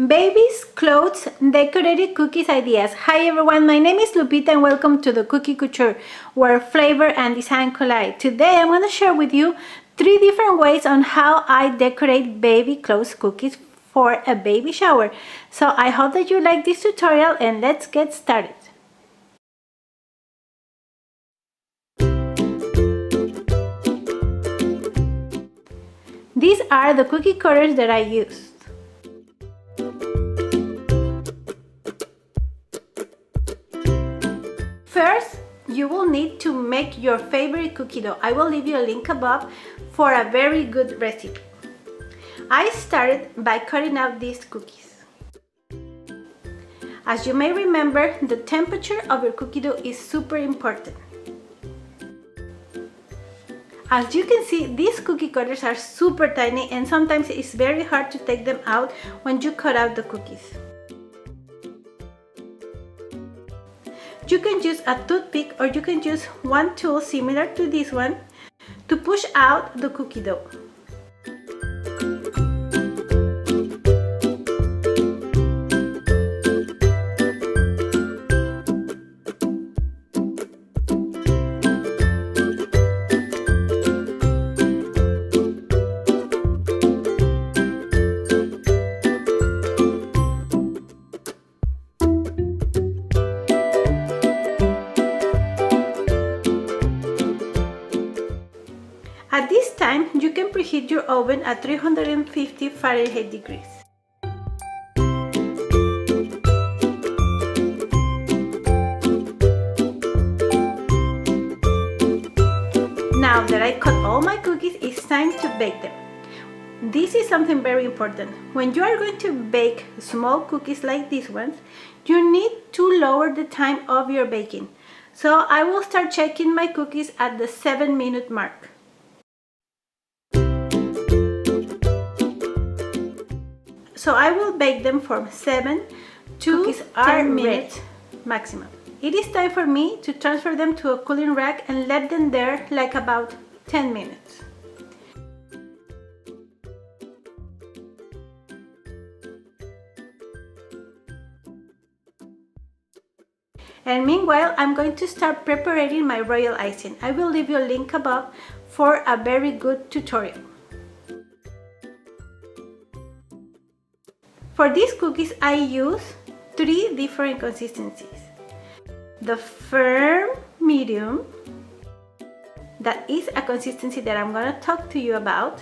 Babies, clothes, decorated cookies ideas. Hi everyone, my name is Lupita and welcome to the Cookie Couture, where flavor and design collide. Today I'm going to share with you 3 different ways on how I decorate baby clothes cookies for a baby shower. So I hope that you like this tutorial and let's get started. These are the cookie cutters that I used. First, you will need to make your favorite cookie dough. I will leave you a link above for a very good recipe. I started by cutting out these cookies. As you may remember, the temperature of your cookie dough is super important. As you can see, these cookie cutters are super tiny and sometimes it's very hard to take them out when you cut out the cookies. You can use a toothpick or you can use one tool similar to this one to push out the cookie dough. At this time, you can preheat your oven at 350 Fahrenheit degrees. Now that I cut all my cookies, it's time to bake them. This is something very important. When you are going to bake small cookies like these ones, you need to lower the time of your baking. So I will start checking my cookies at the 7-minute mark. So I will bake them from 7 to 10 minutes maximum. It is time for me to transfer them to a cooling rack and let them there like about 10 minutes. And meanwhile, I'm going to start preparing my royal icing. I will leave you a link above for a very good tutorial. For these cookies, I use 3 different consistencies. The firm medium, that is a consistency that I'm going to talk to you about.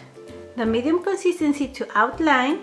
The medium consistency to outline.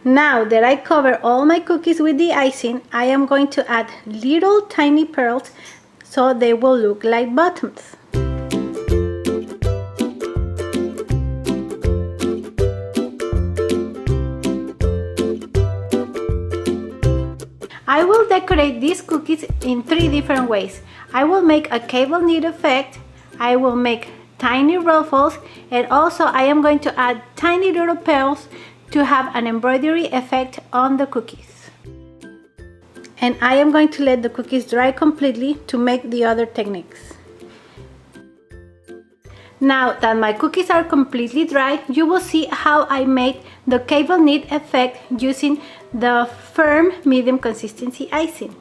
Now that I cover all my cookies with the icing, I am going to add little tiny pearls so they will look like buttons. I will decorate these cookies in 3 different ways. I will make a cable knit effect, I will make tiny ruffles, and also I am going to add tiny little pearls to have an embroidery effect on the cookies. And I am going to let the cookies dry completely to make the other techniques. Now that my cookies are completely dry, you will see how I made the cable knit effect using the firm medium consistency icing.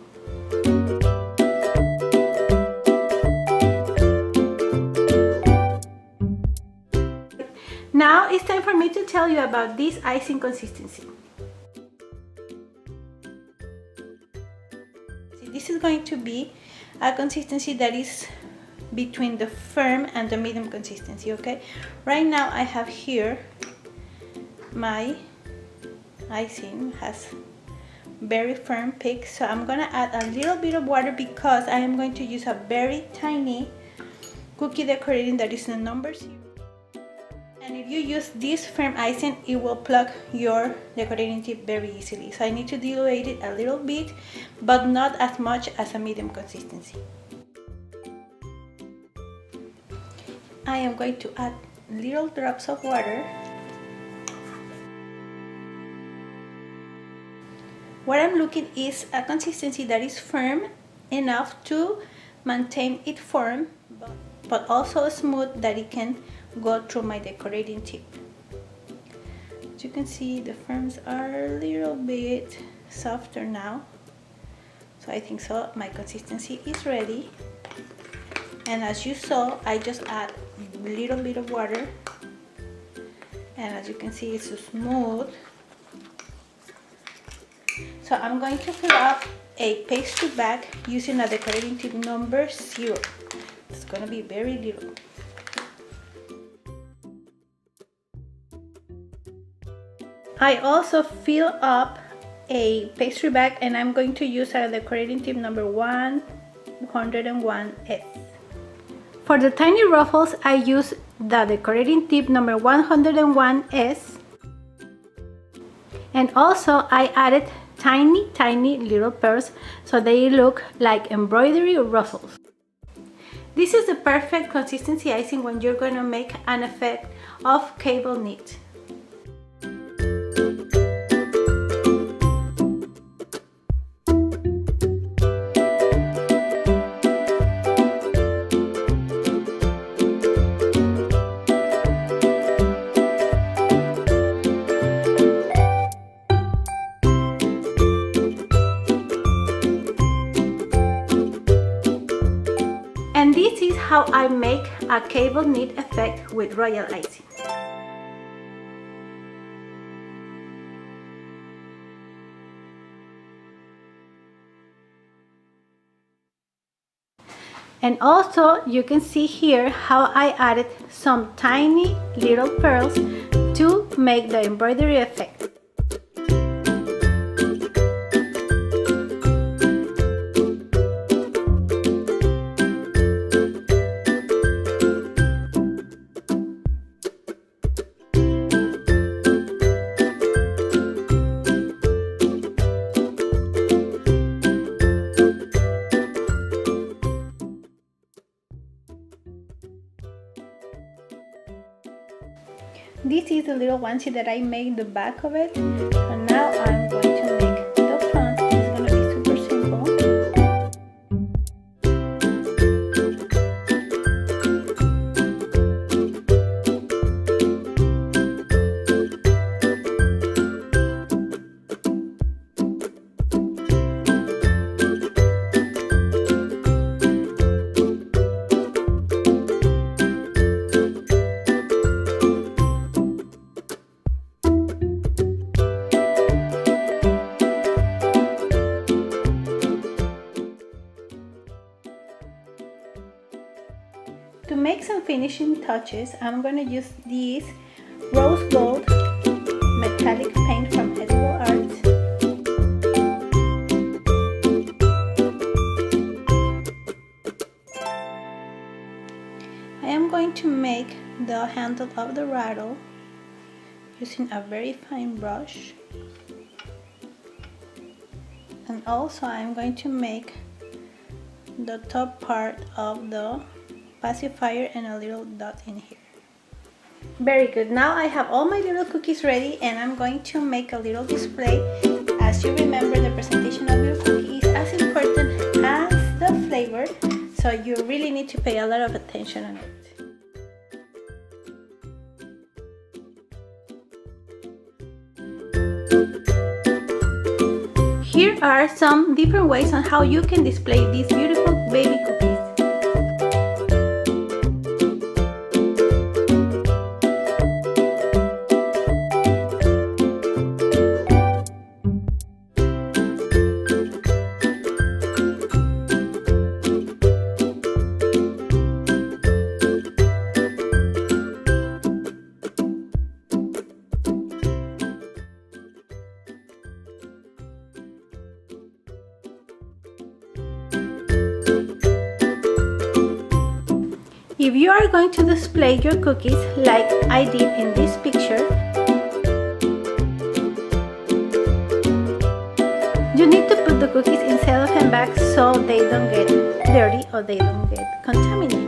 Now it's time for me to tell you about this icing consistency. This is going to be a consistency that is between the firm and the medium consistency, okay? Right now I have here my icing has very firm peak, so I'm gonna add a little bit of water because I am going to use a very tiny cookie decorating that is the number 0. And if you use this firm icing, it will plug your decorating tip very easily. So I need to dilute it a little bit, but not as much as a medium consistency. I am going to add little drops of water. What I'm looking is a consistency that is firm enough to maintain it firm, but also smooth that it can go through my decorating tip. As you can see, the firms are a little bit softer now, so I think so my consistency is ready. And as you saw, I just add a little bit of water, and as you can see, it's so smooth. So I'm going to fill up a pastry bag using a decorating tip number 0. It's gonna be very little. I also fill up a pastry bag, and I'm going to use a decorating tip number 101S. For the tiny ruffles, I use the decorating tip number 101S, and also I added tiny little pearls so they look like embroidery ruffles. This is the perfect consistency icing when you're going to make an effect of cable knit. And this is how I make a cable knit effect with royal icing. And also you can see here how I added some tiny little pearls to make the embroidery effect. This is the little onesie that I made the back of it, and now I'm going to make the front. It's going to be super simple. To make some finishing touches, I'm going to use this rose gold metallic paint from Edible Arts. I am going to make the handle of the rattle using a very fine brush, and also I'm going to make the top part of the pacifier and a little dot in here. Very good. Now I have all my little cookies ready, and I'm going to make a little display. As you remember, the presentation of your cookie is as important as the flavor, so you really need to pay a lot of attention on it. Here are some different ways on how you can display these beautiful baby cookies. If you are going to display your cookies like I did in this picture, you need to put the cookies in cellophane bags so they don't get dirty or they don't get contaminated.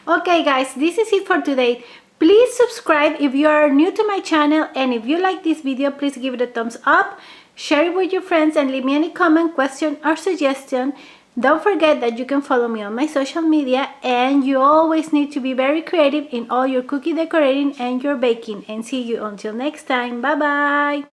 Okay guys, this is it for today. Please subscribe if you are new to my channel, and if you like this video, please give it a thumbs up, share it with your friends, and leave me any comment, question or suggestion. Don't forget that you can follow me on my social media, and you always need to be very creative in all your cookie decorating and your baking. And see you until next time. Bye bye.